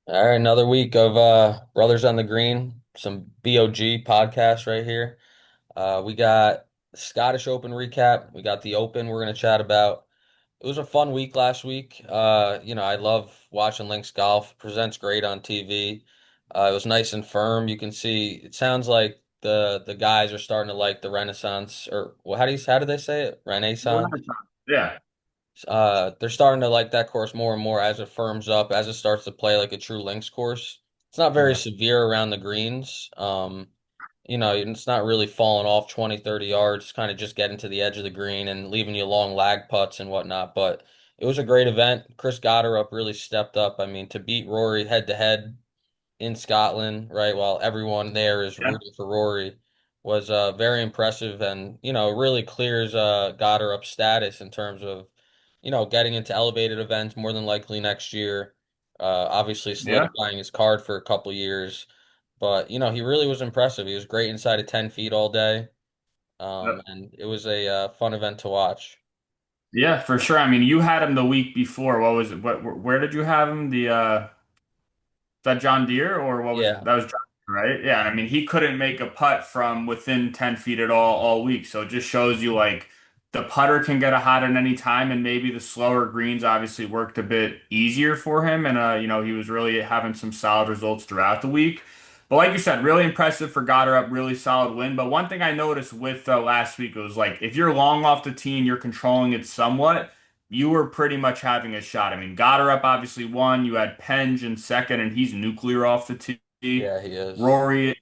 All right, another week of Brothers on the Green, some BOG podcast right here. We got Scottish Open recap. We got the Open we're going to chat about. It was a fun week last week. I love watching Links Golf. Presents great on TV. It was nice and firm. You can see it sounds like the guys are starting to like the Renaissance, or well, how do they say it? Renaissance. Yeah. They're starting to like that course more and more as it firms up, as it starts to play like a true links course. It's not very Yeah. severe around the greens. It's not really falling off 20, 30 yards, kind of just getting to the edge of the green and leaving you long lag putts and whatnot. But it was a great event. Chris Gotterup really stepped up. I mean, to beat Rory head to head in Scotland, right? While everyone there is Yeah. rooting for Rory, was very impressive, and really clears Goddard's status in terms of getting into elevated events more than likely next year. Obviously Yeah. solidifying his card for a couple years, but he really was impressive. He was great inside of 10 feet all day, Yep. and it was a fun event to watch. Yeah, for sure. I mean, you had him the week before. What was it? Where did you have him? Is that John Deere or what was Yeah, that was John Deere, right? Yeah, I mean he couldn't make a putt from within 10 feet at all week. So it just shows you like the putter can get a hot at any time and maybe the slower greens obviously worked a bit easier for him and he was really having some solid results throughout the week. But like you said, really impressive for Goddard up, really solid win. But one thing I noticed with last week was like if you're long off the tee and you're controlling it somewhat, you were pretty much having a shot. I mean, Goddard obviously won. You had Penge in second, and he's nuclear off the tee. yeah, he is. Rory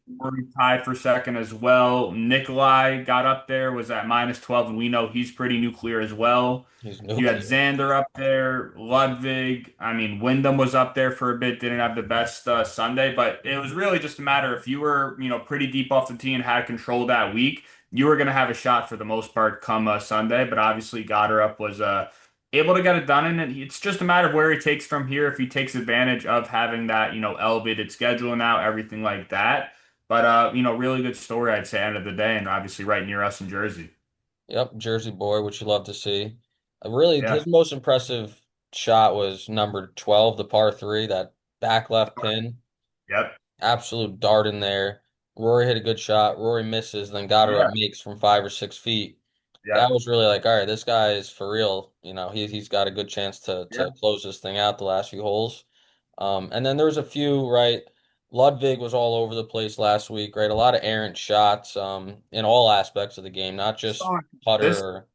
tied for second as well. Nikolai got up there, was at -12, and we know he's pretty nuclear as well. He's You had nuclear. Xander up there, Ludvig. I mean, Wyndham was up there for a bit, didn't have the best Sunday, but it was really just a matter if you were, pretty deep off the tee and had control that week, you were going to have a shot for the most part come Sunday. But obviously, Goddard was able to get it done, and it's just a matter of where he takes from here. If he takes advantage of having that, elevated schedule now, everything like that. But really good story, I'd say, end of the day, and obviously right near us in Jersey. Yep, Jersey boy, which you love to see. Really, Yeah. his most impressive shot was number 12, the par three, that back left pin. Yep. Absolute dart in there. Rory hit a good shot. Rory misses, then got her up Yeah. makes from 5 or 6 feet. That Yep. was really like, all right, this guy is for real. He's got a good chance to Yeah. close this thing out the last few holes. And then there was a few, right? Ludwig was all over the place last week, right? A lot of errant shots, in all aspects of the game, not just So putter this or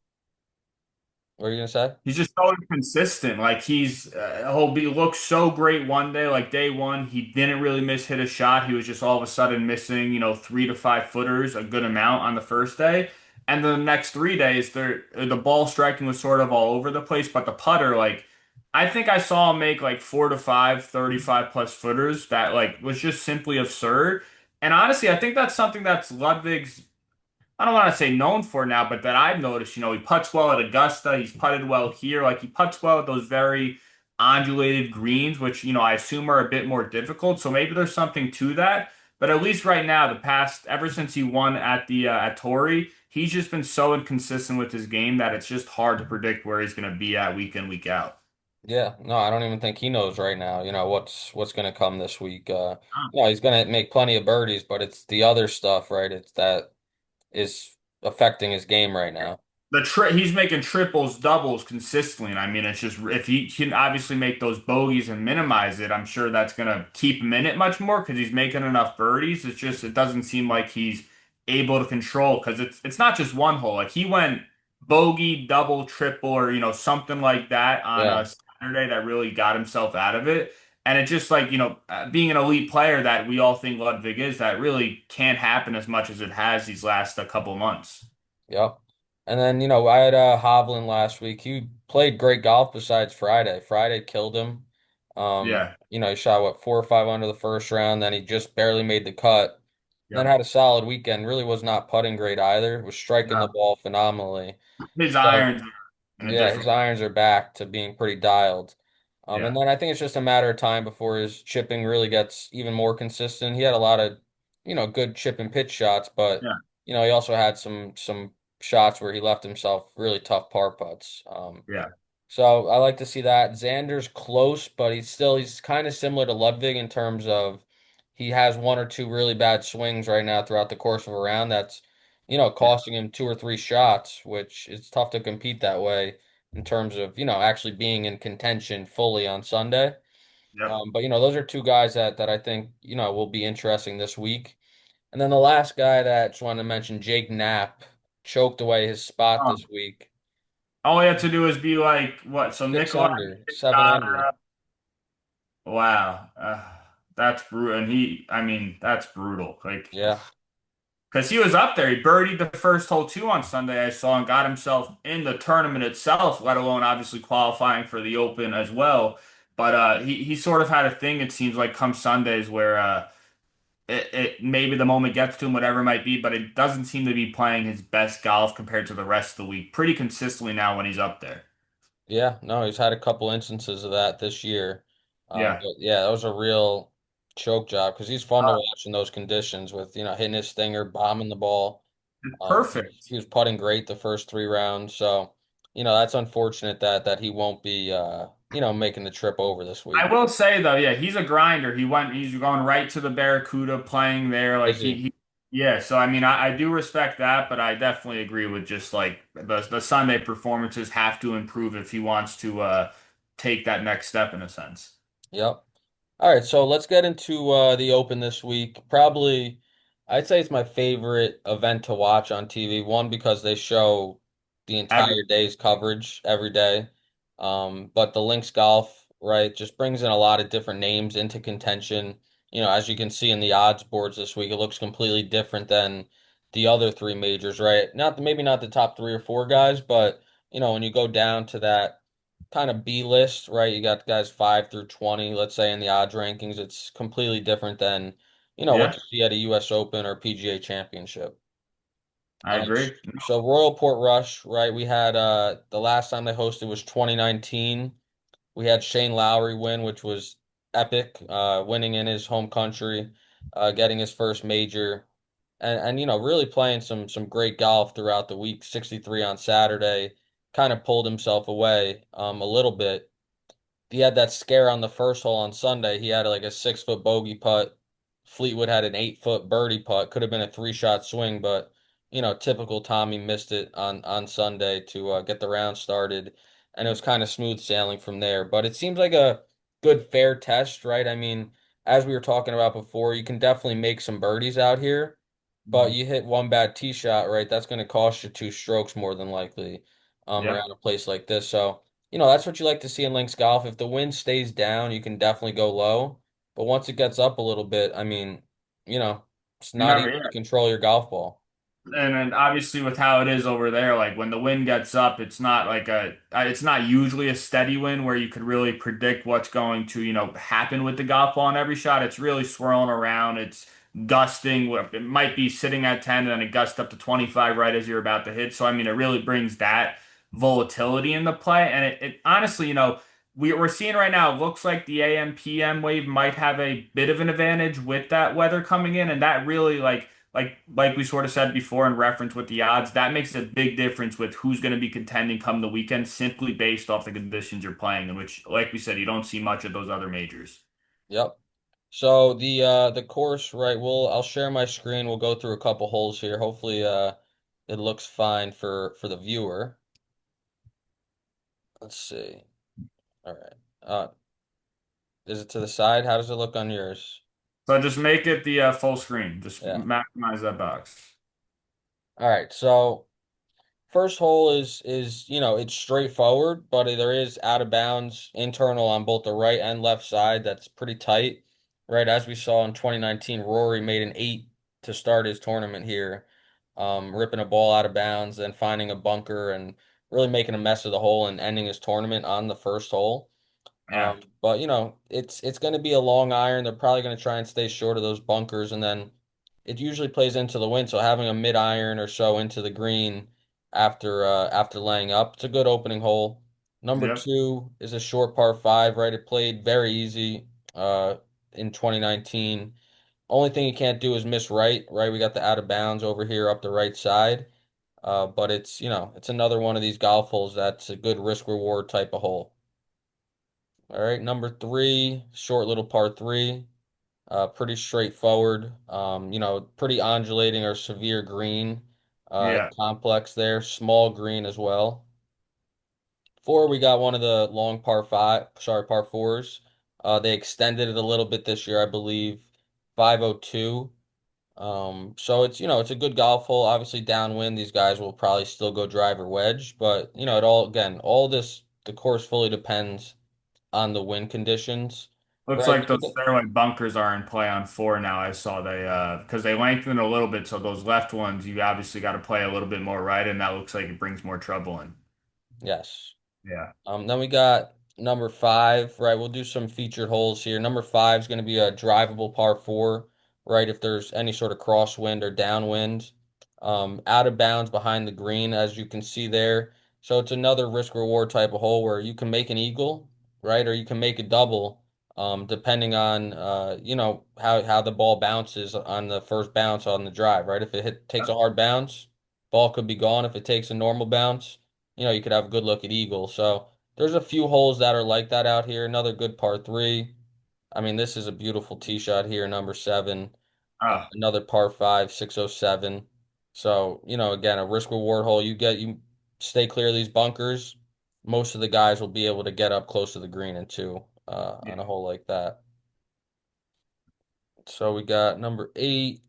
what are you gonna say? he's just so inconsistent. Like he'll be look so great one day, like day one, he didn't really miss hit a shot. He was just all of a sudden missing, 3 to 5 footers, a good amount on the first day. And then the next 3 days, the ball striking was sort of all over the place, but the putter, like I think I saw him make like 4 to 5, 35 plus footers that like was just simply absurd. And honestly, I think that's something that's Ludwig's I don't want to say known for now, but that I've noticed, he putts well at Augusta. He's putted well here. Like he putts well at those very ondulated greens, which, I assume are a bit more difficult. So maybe there's something to that. But at least right now, ever since he won at the at Torrey, he's just been so inconsistent with his game that it's just hard to predict where he's going to be at week in, week out. Yeah, no, I don't even think he knows right now, what's gonna come this week. He's gonna make plenty of birdies, but it's the other stuff, right? It's that is affecting his game right now. He's making triples, doubles consistently. And I mean, it's just if he can obviously make those bogeys and minimize it, I'm sure that's gonna keep him in it much more because he's making enough birdies. It's just it doesn't seem like he's able to control because it's not just one hole. Like he went bogey, double, triple, or something like that on Yeah. a Saturday that really got himself out of it. And it's just like being an elite player that we all think Ludwig is, that really can't happen as much as it has these last a couple months. Yep. And then, I had Hovland last week. He played great golf besides Friday. Friday killed him. Yeah. He shot what 4 or 5 under the first round, then he just barely made the cut. Then Yep. had a solid weekend. Really was not putting great either. Was striking the No. ball phenomenally. His So irons are in a yeah, his different. irons are back to being pretty dialed. And Yeah, then I think it's just a matter of time before his chipping really gets even more consistent. He had a lot of, good chip and pitch shots, but yeah, he also had some shots where he left himself really tough par putts. yeah. So I like to see that. Xander's close, but he's kind of similar to Ludwig in terms of he has one or two really bad swings right now throughout the course of a round that's, Yeah. costing him two or three shots, which it's tough to compete that way in terms of, actually being in contention fully on Sunday. Yep. But those are two guys that I think, will be interesting this week. And then the last guy that I just wanted to mention, Jake Knapp, choked away his spot Um, this week. all we have to do is be like, what? So Six Nikolai under, 7 under. wow, that's brutal. And I mean, that's brutal. Like, Yeah. because he was up there. He birdied the first hole too on Sunday, I saw, and got himself in the tournament itself, let alone obviously qualifying for the Open as well. But he sort of had a thing, it seems like, come Sundays where it maybe the moment gets to him, whatever it might be, but it doesn't seem to be playing his best golf compared to the rest of the week pretty consistently now when he's up there. Yeah, no, he's had a couple instances of that this year. Yeah. But yeah, that was a real choke job because he's fun to watch in those conditions with, hitting his stinger, bombing the ball. He Perfect. was putting great the first three rounds. So, that's unfortunate that he won't be making the trip over this I week. will say though, yeah, he's a grinder. He's going right to the Barracuda, playing there. Like Is he? yeah. So I mean, I do respect that, but I definitely agree with just like the Sunday performances have to improve if he wants to take that next step in a sense. Yep. All right, so let's get into the Open this week. Probably, I'd say it's my favorite event to watch on TV. One, because they show the Every entire day's coverage every day. But the links golf, right, just brings in a lot of different names into contention. As you can see in the odds boards this week, it looks completely different than the other three majors, right? Maybe not the top three or four guys, but when you go down to that kind of B list, right? You got guys 5 through 20, let's say in the odds rankings. It's completely different than, what yeah, you see at a US Open or PGA Championship. I agree. So Royal Portrush, right? We had the last time they hosted was 2019. We had Shane Lowry win, which was epic, winning in his home country, getting his first major, and really playing some great golf throughout the week. 63 on Saturday, kind of pulled himself away a little bit. He had that scare on the first hole on Sunday. He had like a 6 foot bogey putt. Fleetwood had an 8 foot birdie putt. Could have been a three-shot swing, but typical Tommy missed it on Sunday to get the round started, and it was kind of smooth sailing from there. But it seems like a good fair test, right? I mean, as we were talking about before, you can definitely make some birdies out here, but Mhm. you hit one bad tee shot, right? That's going to cost you 2 strokes more than likely Yep. around a place like this. So that's what you like to see in links golf. If the wind stays down, you can definitely go low. But once it gets up a little bit, I mean, you know, it's You not never, easy yeah. to control your golf ball. And then obviously with how it is over there, like when the wind gets up, it's not usually a steady wind where you could really predict what's going to, happen with the golf ball in every shot. It's really swirling around. It's gusting. It might be sitting at 10 and then it gusts up to 25 right as you're about to hit. So I mean, it really brings that volatility into play. And it honestly, we're seeing right now, it looks like the AM PM wave might have a bit of an advantage with that weather coming in, and that really like we sort of said before in reference with the odds, that makes a big difference with who's going to be contending come the weekend simply based off the conditions you're playing in, which, like we said, you don't see much of those other majors. Yep. So the course, right, I'll share my screen. We'll go through a couple holes here. Hopefully it looks fine for the viewer. Let's see. All right. Is it to the side? How does it look on yours? So just make it the full screen. Just Yeah. maximize that box. All right. So first hole is it's straightforward, but there is out of bounds internal on both the right and left side. That's pretty tight, right? As we saw in 2019, Rory made an 8 to start his tournament here, ripping a ball out of bounds, then finding a bunker and really making a mess of the hole and ending his tournament on the first hole. Yeah. But it's going to be a long iron. They're probably going to try and stay short of those bunkers, and then it usually plays into the wind. So having a mid iron or so into the green after laying up, it's a good opening hole. Number Yep. two is a short par five, right? It played very easy in 2019. Only thing you can't do is miss right, right? We got the out of bounds over here up the right side. But it's another one of these golf holes that's a good risk reward type of hole. All right, number three, short little par three. Pretty straightforward. Pretty undulating or severe green. Yeah. Complex there, small green as well. Four, we got one of the long par fours. They extended it a little bit this year, I believe, 502. So it's a good golf hole. Obviously, downwind, these guys will probably still go drive or wedge, but it all again, all this the course fully depends on the wind conditions, Looks right? like those fairway bunkers are in play on four now. I saw they because they lengthened a little bit, so those left ones you obviously got to play a little bit more right, and that looks like it brings more trouble in. Yes. Yeah. Then we got number five, right? We'll do some featured holes here. Number five is going to be a drivable par four, right? If there's any sort of crosswind or downwind, out of bounds behind the green, as you can see there. So it's another risk reward type of hole where you can make an eagle, right? Or you can make a double, depending on, how the ball bounces on the first bounce on the drive, right? If takes a hard bounce, ball could be gone. If it takes a normal bounce, you could have a good look at eagle. So, there's a few holes that are like that out here. Another good par three. I mean, this is a beautiful tee shot here, number seven. Oh, Another par five, 607. So, again, a risk reward hole. You stay clear of these bunkers. Most of the guys will be able to get up close to the green in two on a yeah. hole like that. So we got number eight,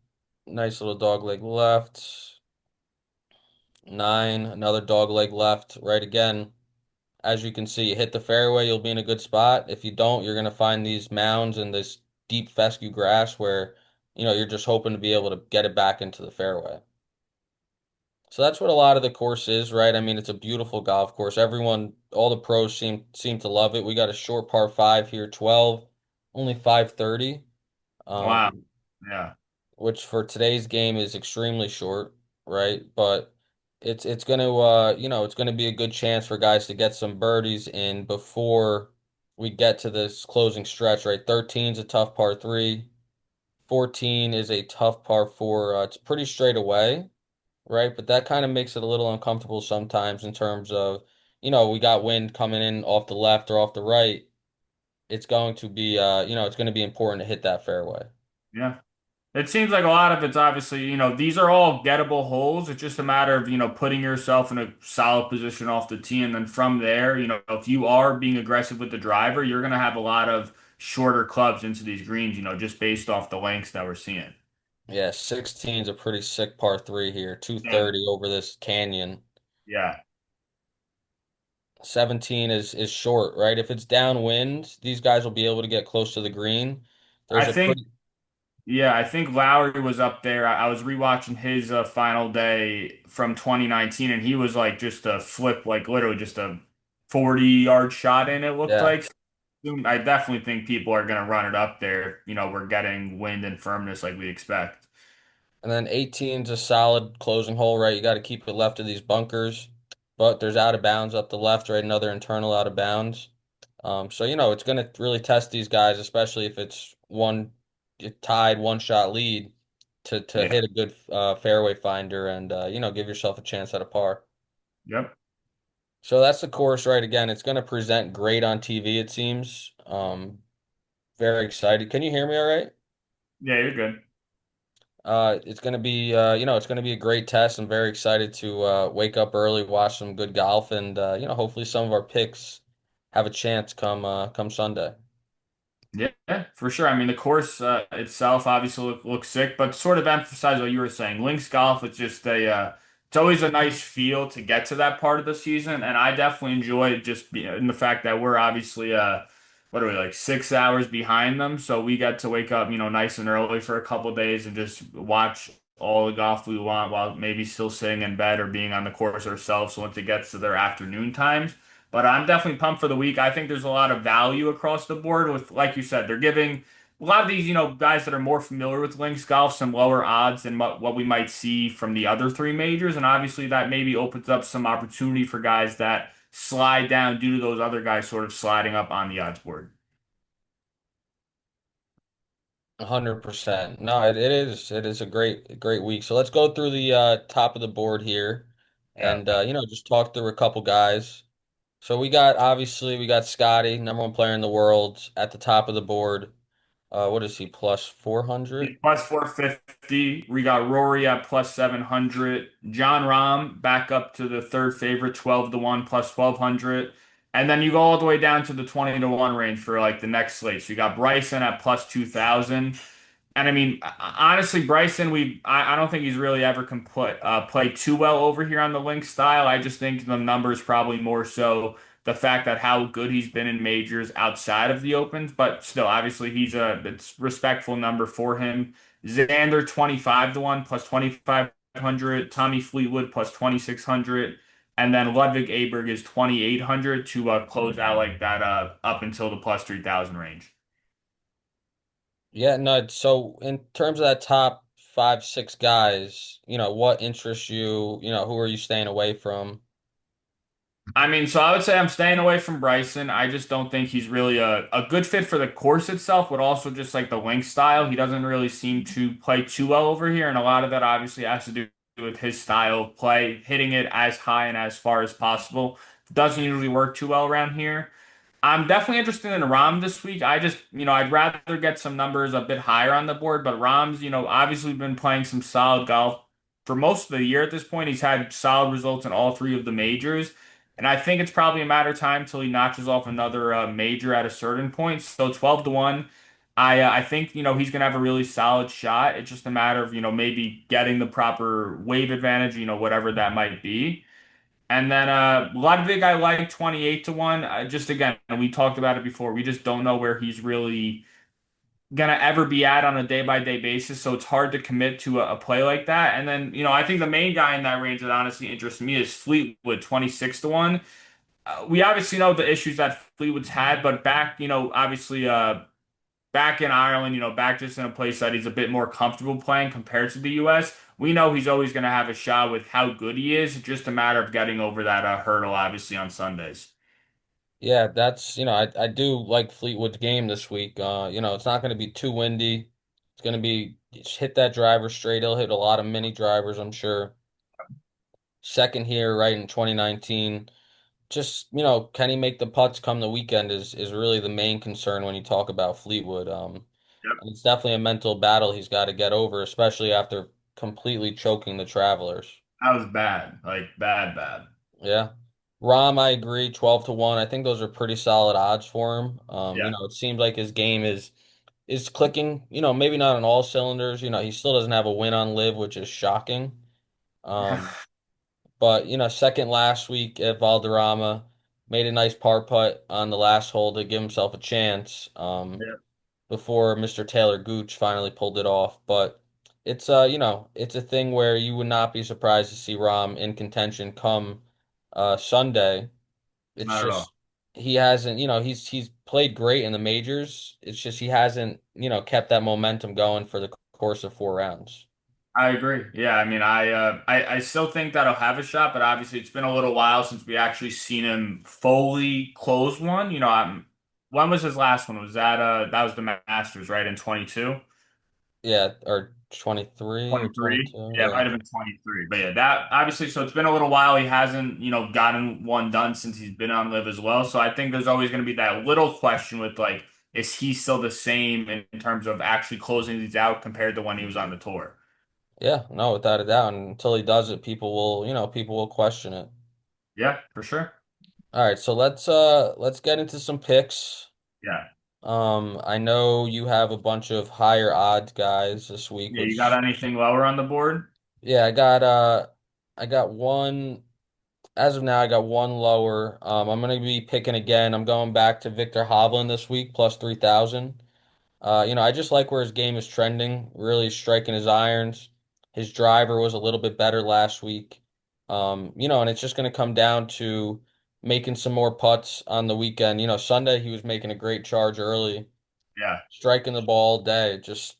nice little dog leg left. Nine, another dog leg left. Right again. As you can see, you hit the fairway, you'll be in a good spot. If you don't, you're going to find these mounds and this deep fescue grass where, you're just hoping to be able to get it back into the fairway. So that's what a lot of the course is, right? I mean, it's a beautiful golf course. Everyone, all the pros seem to love it. We got a short par five here, 12, only 530. Wow. Um, Yeah. which for today's game is extremely short, right? But it's going to it's going to be a good chance for guys to get some birdies in before we get to this closing stretch, right? 13 is a tough par 3, 14 is a tough par 4. It's pretty straight away, right? But that kind of makes it a little uncomfortable sometimes in terms of, we got wind coming in off the left or off the right. It's going to be it's going to be important to hit that fairway. Yeah. It seems like a lot of it's obviously, these are all gettable holes. It's just a matter of, putting yourself in a solid position off the tee. And then from there, if you are being aggressive with the driver, you're going to have a lot of shorter clubs into these greens, just based off the lengths that we're seeing. Yeah, 16 is a pretty sick par three here. Yeah. 230 over this canyon. Yeah. 17 is short, right? If it's downwind, these guys will be able to get close to the green. I There's a think pretty Yeah, I think Lowry was up there. I was rewatching his final day from 2019, and he was like just a flip, like literally just a 40-yard shot in, it looked yeah. like. I definitely think people are going to run it up there. We're getting wind and firmness like we expect. And then 18's a solid closing hole, right? You got to keep it left of these bunkers. But there's out of bounds up the left, right? Another internal out of bounds. So it's going to really test these guys, especially if it's tied one shot lead to Yeah. hit a good fairway finder and give yourself a chance at a par. Yep. So that's the course, right? Again, it's going to present great on TV, it seems. Very excited. Can you hear me all right? Yeah, you're good. It's going to be, it's going to be a great test. I'm very excited to wake up early, watch some good golf, and hopefully some of our picks have a chance come Sunday. Yeah, for sure. I mean, the course itself obviously looks sick, but to sort of emphasize what you were saying, links golf, it's always a nice feel to get to that part of the season, and I definitely enjoy it just in the fact that we're obviously what are we like 6 hours behind them, so we get to wake up, nice and early for a couple days and just watch all the golf we want while maybe still sitting in bed or being on the course ourselves. So once it gets to their afternoon times. But I'm definitely pumped for the week. I think there's a lot of value across the board with, like you said, they're giving a lot of these, guys that are more familiar with links golf some lower odds than what we might see from the other three majors. And obviously that maybe opens up some opportunity for guys that slide down due to those other guys sort of sliding up on the odds board. 100%. No, it is a great week. So let's go through the top of the board here. Yeah. and just talk through a couple guys. So we got Scotty, number one player in the world, at the top of the board. What is he, plus 400? He's plus 450. We got Rory at plus 700. John Rahm back up to the third favorite, 12 to 1 plus 1200. And then you go all the way down to the 20 to 1 range for like the next slate. So you got Bryson at plus 2000. And I mean, honestly, Bryson, I don't think he's really ever played too well over here on the link style. I just think the numbers probably more so the fact that how good he's been in majors outside of the Opens, but still, obviously, it's respectful number for him. Xander 25 to 1 plus 2500, Tommy Fleetwood plus 2600, and then Ludvig Aberg is 2800 to close out like that up until the plus 3000 range. Yeah, no. So in terms of that top five, six guys, what interests you? Who are you staying away from? I mean, so I would say I'm staying away from Bryson. I just don't think he's really a good fit for the course itself, but also just like the link style. He doesn't really seem to play too well over here, and a lot of that obviously has to do with his style of play, hitting it as high and as far as possible. Doesn't usually work too well around here. I'm definitely interested in Rom this week. I'd rather get some numbers a bit higher on the board, but Rom's, obviously been playing some solid golf for most of the year at this point. He's had solid results in all three of the majors. And I think it's probably a matter of time till he notches off another major at a certain point. So 12 to 1, I think, he's going to have a really solid shot. It's just a matter of, maybe getting the proper wave advantage, whatever that might be. And then Ludwig, I like 28 to 1. Just again, we talked about it before. We just don't know where he's really gonna ever be at on a day by day basis. So it's hard to commit to a play like that. And then, I think the main guy in that range that honestly interests me is Fleetwood, 26 to 1. We obviously know the issues that Fleetwood's had, but back, obviously back in Ireland, back just in a place that he's a bit more comfortable playing compared to the US. We know he's always going to have a shot with how good he is. It's just a matter of getting over that hurdle, obviously, on Sundays. Yeah, I do like Fleetwood's game this week. It's not going to be too windy. It's going to be just hit that driver straight. He'll hit a lot of mini drivers, I'm sure. Second here, right in 2019. Just, can he make the putts come the weekend is really the main concern when you talk about Fleetwood. Yep. And it's definitely a mental battle he's got to get over, especially after completely choking the Travelers. That was bad. Like, bad, bad. Yeah. Rom, I agree, 12 to 1. I think those are pretty solid odds for him. Yeah. It seems like his game is clicking, maybe not on all cylinders. He still doesn't have a win on live, which is shocking. Um, but second last week at Valderrama, made a nice par putt on the last hole to give himself a chance. Yeah. Before Mr. Taylor Gooch finally pulled it off. But it's a thing where you would not be surprised to see Rom in contention come Sunday. It's Not at just all. he hasn't, he's played great in the majors. It's just he hasn't, kept that momentum going for the course of four rounds. I agree. Yeah, I mean, I still think that he'll have a shot, but obviously it's been a little while since we actually seen him fully close one. When was his last one? That was the Masters, right, in 22? Yeah, or 23 or 23? 22. Yeah, it Yeah. might have been 23. But yeah, that obviously, so it's been a little while. He hasn't, gotten one done since he's been on Live as well. So I think there's always going to be that little question with like, is he still the same in terms of actually closing these out compared to when he was on the tour? Yeah, no, without a doubt. And until he does it, people will question it. Yeah, for sure. All right, so let's get into some picks. Yeah. I know you have a bunch of higher odds guys this week, Yeah, you got which anything lower on the board? yeah, I got one as of now I got one lower. I'm gonna be picking again. I'm going back to Viktor Hovland this week plus 3,000. I just like where his game is trending, really striking his irons. His driver was a little bit better last week. And it's just going to come down to making some more putts on the weekend. Sunday he was making a great charge early, Yeah. striking the ball all day. Just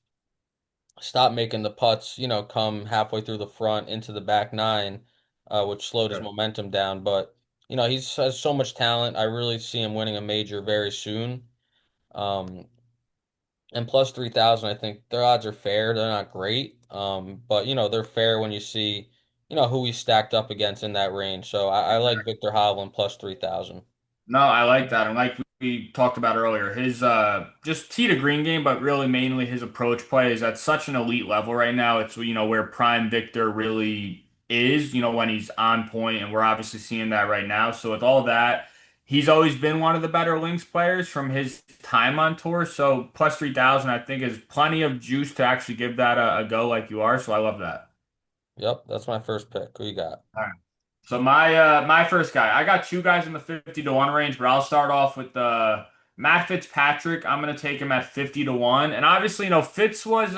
stop making the putts, come halfway through the front into the back nine, which slowed his Yeah. momentum down. But, he has so much talent. I really see him winning a major very soon. Um, and plus 3,000, I think their odds are fair. They're not great. But they're fair when you see, who he's stacked up against in that range. So I like Viktor Hovland plus 3,000. No, I like that. And like we talked about earlier, his just tee to green game, but really mainly his approach play is at such an elite level right now. It's where prime Victor really is, when he's on point, and we're obviously seeing that right now. So with all that, he's always been one of the better links players from his time on tour. So plus 3,000, I think, is plenty of juice to actually give that a go like you are. So I love that. Yep, that's my first pick. Who you got? All right. So my first guy, I got two guys in the 50 to 1 range, but I'll start off with Matt Fitzpatrick. I'm gonna take him at 50 to 1. And obviously, Fitz was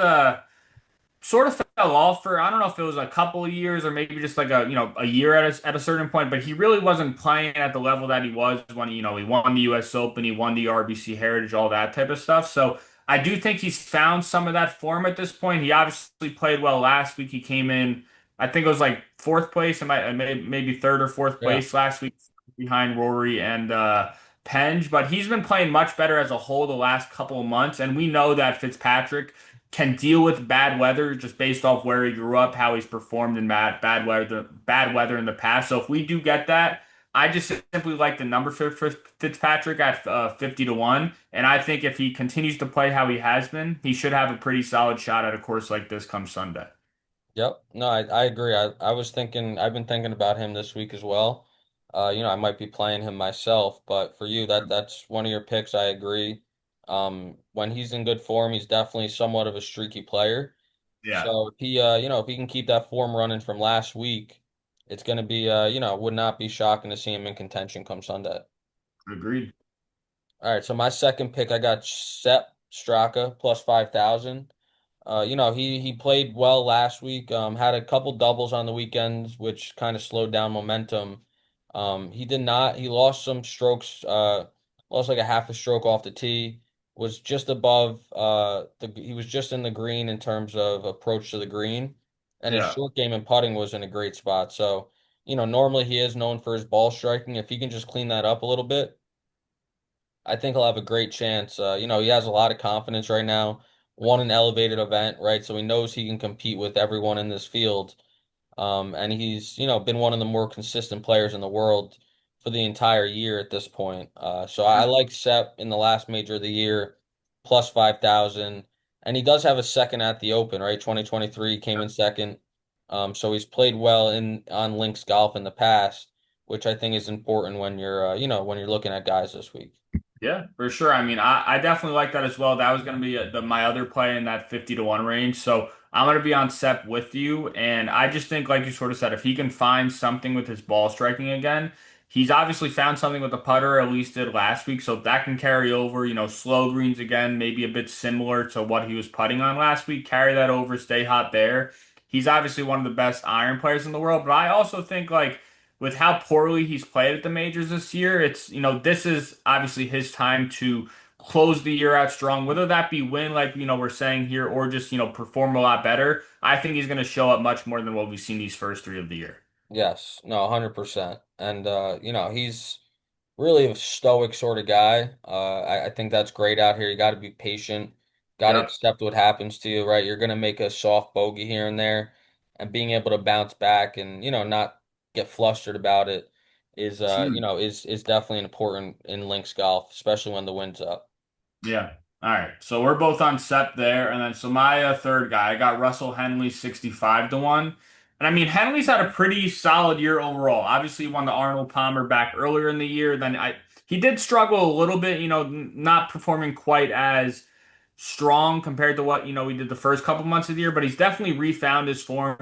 sort of fell off for I don't know if it was a couple of years or maybe just like a year at a certain point, but he really wasn't playing at the level that he was when he won the US Open, he won the RBC Heritage, all that type of stuff. So I do think he's found some of that form at this point. He obviously played well last week. He came in, I think it was like fourth place, maybe third or fourth Yeah. place last week behind Rory and Penge, but he's been playing much better as a whole the last couple of months, and we know that Fitzpatrick can deal with bad weather just based off where he grew up, how he's performed in bad weather in the past. So if we do get that, I just simply like the number for Fitzpatrick at 50 to 1. And I think if he continues to play how he has been, he should have a pretty solid shot at a course like this come Sunday. Yep. No, I agree. I've been thinking about him this week as well. I might be playing him myself, but for you, that's one of your picks. I agree. When he's in good form, he's definitely somewhat of a streaky player. Yeah, So if he can keep that form running from last week, it's going to be, would not be shocking to see him in contention come Sunday. agreed. All right, so my second pick, I got Sepp Straka plus 5,000. He played well last week. Had a couple doubles on the weekends, which kind of slowed down momentum. He did not. He lost some strokes. Lost like a half a stroke off the tee. Was just above. He was just in the green in terms of approach to the green, and his Yeah. short game and putting was in a great spot. So, normally he is known for his ball striking. If he can just clean that up a little bit, I think he'll have a great chance. He has a lot of confidence right now. Won an elevated event, right? So he knows he can compete with everyone in this field. And he's, been one of the more consistent players in the world for the entire year at this point. So I like Sepp in the last major of the year, plus 5,000. And he does have a second at the Open, right? 2023 came in second. So he's played well on links golf in the past, which I think is important when when you're looking at guys this week. Yeah, for sure. I mean, I definitely like that as well. That was going to be my other play in that 50 to 1 range. So I'm going to be on Sep with you. And I just think, like you sort of said, if he can find something with his ball striking again, he's obviously found something with the putter, at least did last week. So if that can carry over, slow greens again, maybe a bit similar to what he was putting on last week, carry that over, stay hot there. He's obviously one of the best iron players in the world. But I also think, like, with how poorly he's played at the majors this year, this is obviously his time to close the year out strong, whether that be win, like, we're saying here, or just, perform a lot better. I think he's going to show up much more than what we've seen these first three of the year. Yes, no, 100%. And he's really a stoic sort of guy. I think that's great out here. You got to be patient, got to Yep. accept what happens to you, right? You're going to make a soft bogey here and there, and being able to bounce back and, not get flustered about it is It's huge. is definitely important in links golf, especially when the wind's up. Yeah. All right. So we're both on set there. And then, so my third guy, I got Russell Henley 65 to 1. And I mean, Henley's had a pretty solid year overall. Obviously, he won the Arnold Palmer back earlier in the year. He did struggle a little bit, not performing quite as strong compared to what, we did the first couple months of the year, but he's definitely refound his form.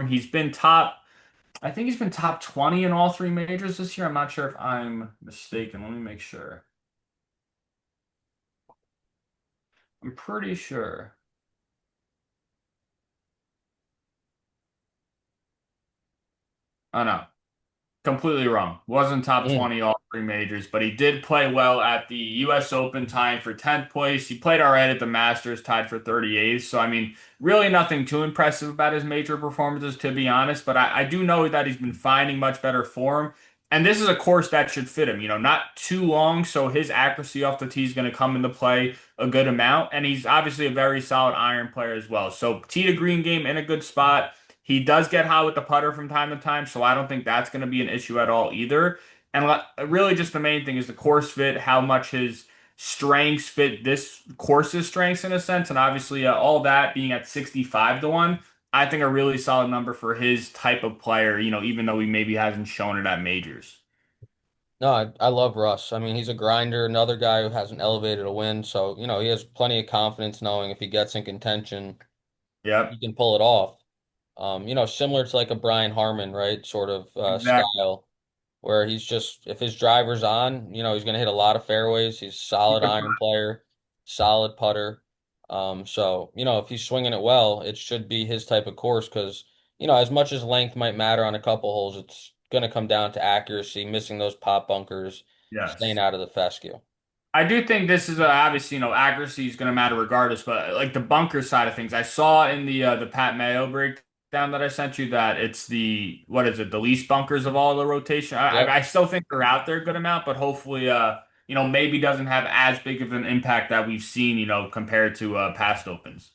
I think he's been top 20 in all three majors this year. I'm not sure if I'm mistaken. Let me make sure. I'm pretty sure. Oh no, completely wrong. Wasn't top Mm. 20 all three majors, but he did play well at the US Open, tying for 10th place. He played all right at the Masters, tied for 38th. So, I mean, really nothing too impressive about his major performances, to be honest. But I do know that he's been finding much better form. And this is a course that should fit him, not too long. So his accuracy off the tee is going to come into play a good amount. And he's obviously a very solid iron player as well. So tee to green game in a good spot. He does get hot with the putter from time to time, so I don't think that's going to be an issue at all either. And really, just the main thing is the course fit, how much his strengths fit this course's strengths in a sense, and obviously all that being at 65 to 1, I think a really solid number for his type of player, even though he maybe hasn't shown it at majors. No, I love Russ. I mean, he's a grinder, another guy who hasn't elevated a win. So, he has plenty of confidence knowing if he gets in contention, he Yep, can pull it off. Similar to like a Brian Harmon, right? Sort of exactly. style where he's just, if his driver's on, he's going to hit a lot of fairways. He's a solid iron player, solid putter. If he's swinging it well, it should be his type of course because, as much as length might matter on a couple holes, it's going to come down to accuracy, missing those pop bunkers, staying Yes. out of the fescue. I do think this is obviously, accuracy is going to matter regardless, but like the bunker side of things, I saw in the Pat Mayo breakdown that I sent you that it's the what is it, the least bunkers of all the rotation. Yep. I still think they're out there a good amount, but hopefully, maybe doesn't have as big of an impact that we've seen, compared to past opens.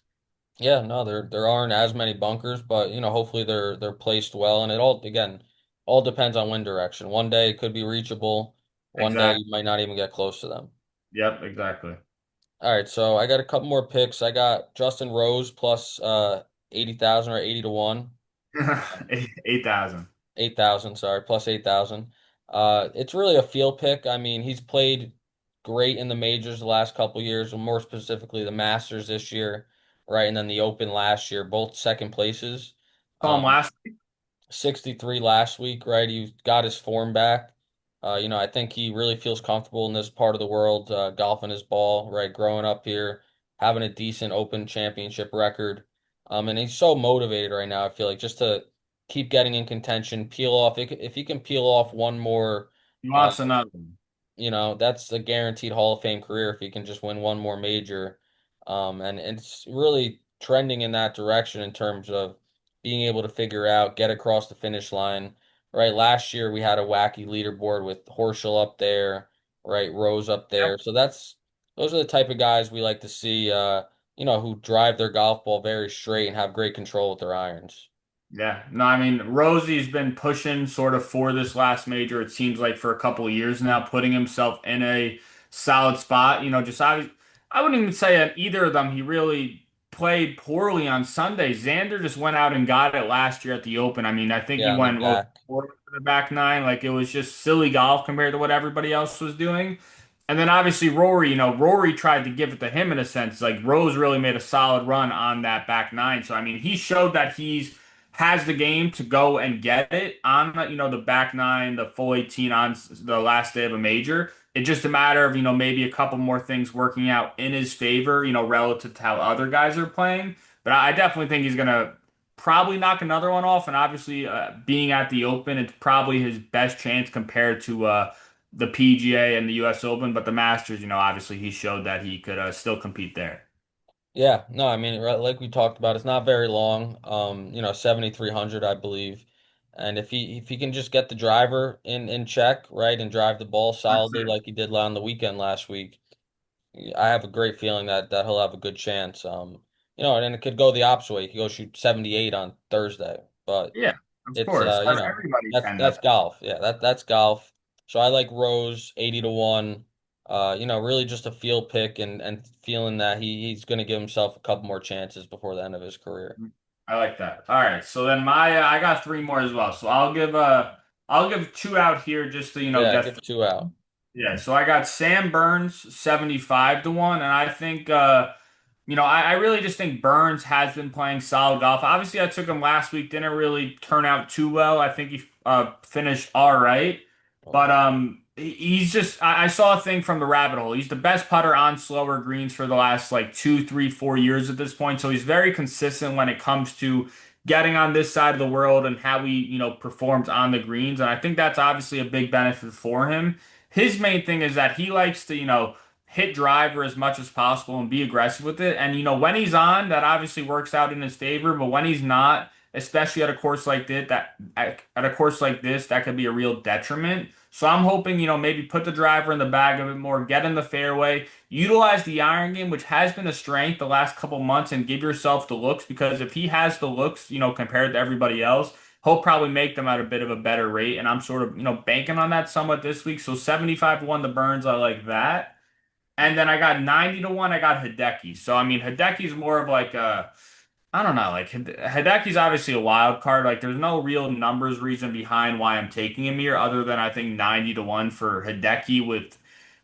Yeah, no, there aren't as many bunkers, but hopefully they're placed well, and it all again all depends on wind direction. One day it could be reachable, one day Exactly. you might not even get close to them. Yep, exactly. All right, so I got a couple more picks. I got Justin Rose plus 80,000 or 80 to 1. 8,000. 8,000, sorry, plus 8,000. It's really a field pick. I mean, he's played great in the majors the last couple years, and more specifically the Masters this year, right? And then the Open last year, both second places. Saw him Um, last. 63 last week, right? He got his form back. I think he really feels comfortable in this part of the world, golfing his ball, right? Growing up here, having a decent Open Championship record. And he's so motivated right now, I feel like, just to keep getting in contention, peel off. If he can peel off one more He uh, wants another one. that's a guaranteed Hall of Fame career if he can just win one more major. And it's really trending in that direction in terms of being able to figure out, get across the finish line. Right. Last year we had a wacky leaderboard with Horschel up there, right? Rose up there. So those are the type of guys we like to see, who drive their golf ball very straight and have great control with their irons. Yeah, no, I mean, Rosie's been pushing sort of for this last major, it seems like for a couple of years now, putting himself in a solid spot. I wouldn't even say at either of them he really played poorly on Sunday. Xander just went out and got it last year at the Open. I mean, I think he Yeah, on the went, what, back. fourth for the back nine. Like it was just silly golf compared to what everybody else was doing. And then obviously Rory, Rory tried to give it to him in a sense. Like Rose really made a solid run on that back nine. So I mean, he showed that he's has the game to go and get it on the back nine, the full 18 on the last day of a major. It's just a matter of, maybe a couple more things working out in his favor, relative to how other guys are playing. But I definitely think he's gonna probably knock another one off. And obviously, being at the Open, it's probably his best chance compared to the PGA and the US Open. But the Masters, obviously he showed that he could still compete there. Yeah, no, I mean, right, like we talked about, it's not very long. 7,300, I believe. And if he can just get the driver in check, right, and drive the ball That's solidly it. like he did on the weekend last week, I have a great feeling that he'll have a good chance. And then it could go the opposite way. He could go shoot 78 on Thursday, but Yeah, of it's course. Everybody can. that's golf. Yeah, that's golf. So I like Rose 80 to 1. Really just a field pick and feeling that he's going to give himself a couple more chances before the end of his career. I like that. All right. So then I got three more as well. So I'll give two out here just to, Yeah, get give two out. yeah. So I got Sam Burns 75 to 1 and I think I really just think Burns has been playing solid golf. Obviously I took him last week, didn't really turn out too well. I think he finished all right. But he's just I saw a thing from the rabbit hole. He's the best putter on slower greens for the last like 2, 3, 4 years at this point. So he's very consistent when it comes to getting on this side of the world and how he, performs on the greens. And I think that's obviously a big benefit for him. His main thing is that he likes to, hit driver as much as possible and be aggressive with it. And when he's on, that obviously works out in his favor. But when he's not, especially at a course like this. At a course like this, that could be a real detriment. So I'm hoping, maybe put the driver in the bag a bit more, get in the fairway, utilize the iron game, which has been a strength the last couple months, and give yourself the looks because if he has the looks, compared to everybody else, he'll probably make them at a bit of a better rate. And I'm sort of, banking on that somewhat this week. So 75 to 1 the Burns, I like that. And then I got 90 to 1, I got Hideki. So I mean Hideki's more of like a I don't know, like Hideki's obviously a wild card. Like there's no real numbers reason behind why I'm taking him here other than I think 90 to 1 for Hideki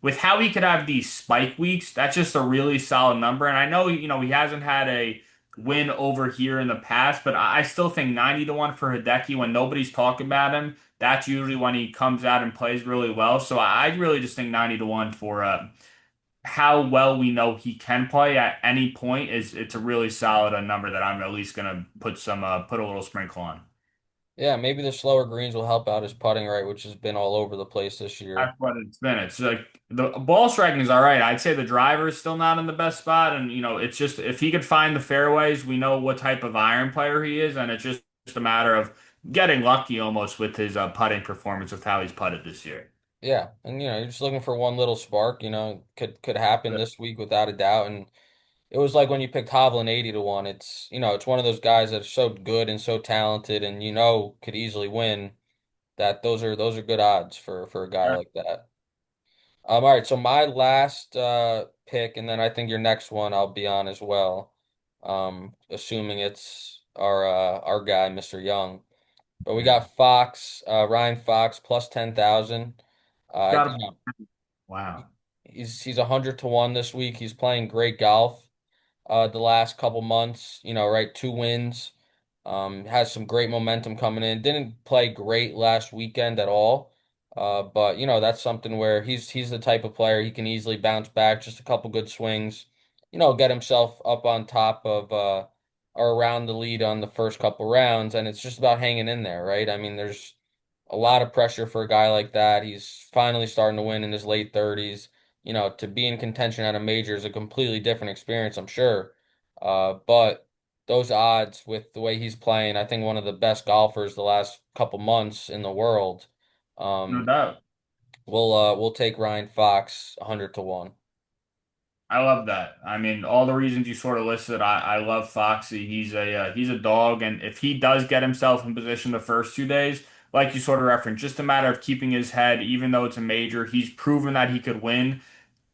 with how he could have these spike weeks. That's just a really solid number. And I know he hasn't had a win over here in the past, but I still think 90 to 1 for Hideki when nobody's talking about him. That's usually when he comes out and plays really well. So I really just think 90 to 1 for how well we know he can play at any point is it's a really solid number that I'm at least gonna put a little sprinkle on. Yeah, maybe the slower greens will help out his putting right, which has been all over the place this year. That's what it's been. It's like the ball striking is all right. I'd say the driver is still not in the best spot, and it's just if he could find the fairways, we know what type of iron player he is, and it's just a matter of getting lucky almost with his putting performance with how he's putted this year. Yeah, and you're just looking for one little spark, could happen this week without a doubt. And it was like when you picked Hovland 80 to 1. It's one of those guys that's so good and so talented and could easily win that those are good odds for a guy like that. All right, so my last pick, and then I think your next one I'll be on as well. Assuming it's our guy, Mr. Young. But we got Fox, Ryan Fox plus 10,000. Got You to know, wow. he's 100 to 1 this week. He's playing great golf the last couple months, right? Two wins. Has some great momentum coming in. Didn't play great last weekend at all. But that's something where he's the type of player he can easily bounce back, just a couple good swings, get himself up on top of or around the lead on the first couple rounds, and it's just about hanging in there, right? I mean, there's a lot of pressure for a guy like that. He's finally starting to win in his late 30s. To be in contention at a major is a completely different experience, I'm sure. But those odds with the way he's playing, I think one of the best golfers the last couple months in the world. No Um, doubt. we'll take Ryan Fox 100 to 1. I love that. I mean, all the reasons you sort of listed, I love Foxy. He's a dog, and if he does get himself in position the first 2 days, like you sort of referenced, just a matter of keeping his head, even though it's a major. He's proven that he could win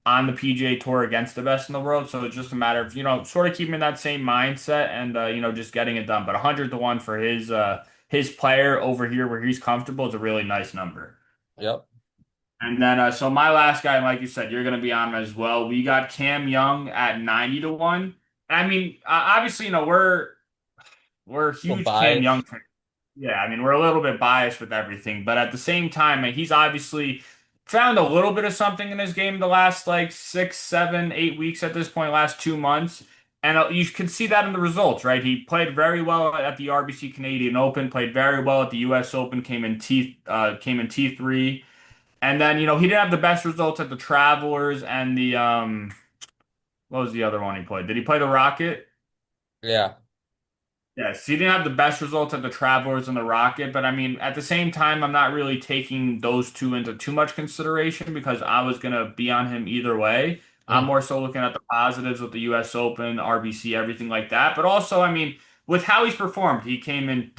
on the PGA Tour against the best in the world. So it's just a matter of sort of keeping that same mindset and just getting it done. But 100 to 1 for his player over here where he's comfortable is a really nice number. Yep. And then, so my last guy, like you said, you're going to be on as well. We got Cam Young at 90 to 1. I mean, obviously, we're So huge Cam Young biased. fans. Yeah, I mean, we're a little bit biased with everything, but at the same time, he's obviously found a little bit of something in his game the last like 6, 7, 8 weeks at this point, last 2 months. And you can see that in the results, right? He played very well at the RBC Canadian Open, played very well at the US Open, came in T3. And then, he didn't have the best results at the Travelers and the what was the other one he played? Did he play the Rocket? Yeah. Yes, he didn't have the best results at the Travelers and the Rocket, but I mean, at the same time, I'm not really taking those two into too much consideration because I was gonna be on him either way. I'm Mm. more so looking at the positives with the US Open, RBC, everything like that. But also, I mean, with how he's performed, he came in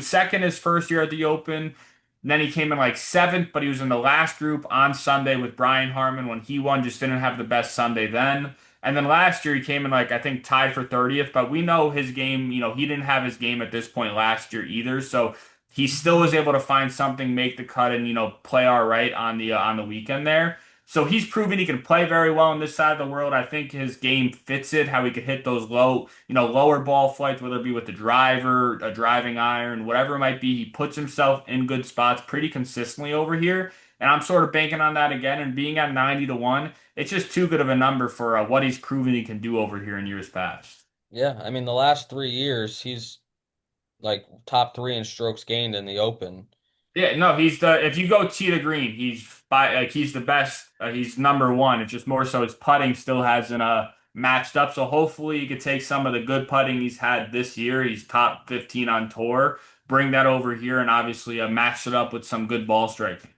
second his first year at the Open. Then he came in like seventh, but he was in the last group on Sunday with Brian Harmon when he won, just didn't have the best Sunday then. And then last year he came in like I think tied for 30th, but we know his game, he didn't have his game at this point last year either. So he still was able to find something, make the cut and play all right on the weekend there. So he's proven he can play very well on this side of the world. I think his game fits it, how he could hit those lower ball flights, whether it be with the driver, a driving iron, whatever it might be. He puts himself in good spots pretty consistently over here. And I'm sort of banking on that again and being at 90 to 1. It's just too good of a number for what he's proven he can do over here in years past. Yeah. I mean, the last 3 years, he's like top three in strokes gained in the Open. Yeah, no, he's the if you go tee to green, he's the best. He's number one. It's just more so his putting still hasn't matched up. So hopefully he could take some of the good putting he's had this year. He's top 15 on tour. Bring that over here and obviously match it up with some good ball striking.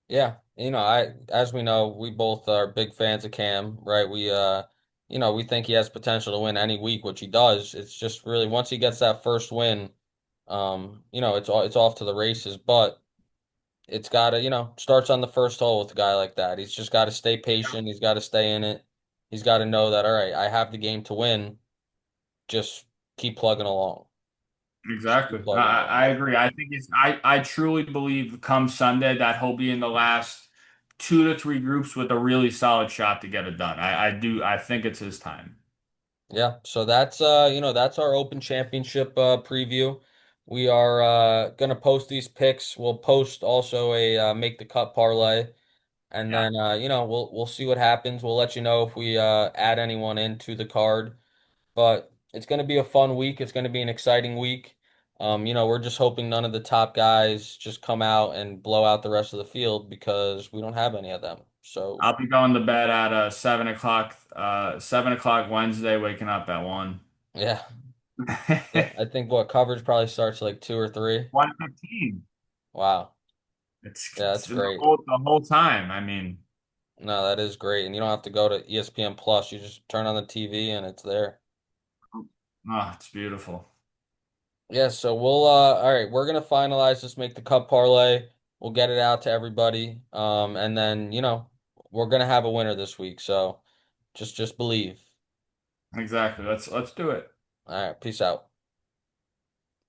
Yeah, as we know, we both are big fans of Cam, right? We think he has potential to win any week, which he does. It's just really once he gets that first win, it's off to the races. But it's gotta, starts on the first hole with a guy like that. He's just got to stay patient. He's got to stay in it. He's got to know that, all right, I have the game to win. Just keep plugging along. Just Exactly. keep plugging I along. agree. I think I truly believe come Sunday that he'll be in the last 2 to 3 groups with a really solid shot to get it done. I do. I think it's his time. Yeah, so that's our Open Championship preview. We are gonna post these picks. We'll post also a make the cut parlay, and Yeah. then we'll see what happens. We'll let you know if we add anyone into the card. But it's gonna be a fun week. It's gonna be an exciting week. We're just hoping none of the top guys just come out and blow out the rest of the field because we don't have any of them. So I'll be going to bed at 7 o'clock. 7 o'clock Wednesday. Waking up at 1. yeah, yeah. I think what coverage probably starts like 2 or 3. 1:15. Wow. Yeah, It's that's the great. whole time. I mean, No, that is great. And you don't have to go to ESPN Plus. You just turn on the TV and it's there. oh, it's beautiful. Yeah, so we'll all right, we're gonna finalize this, make the cup parlay. We'll get it out to everybody. And then, we're gonna have a winner this week. So just believe. Exactly. Let's do it. All right, peace out.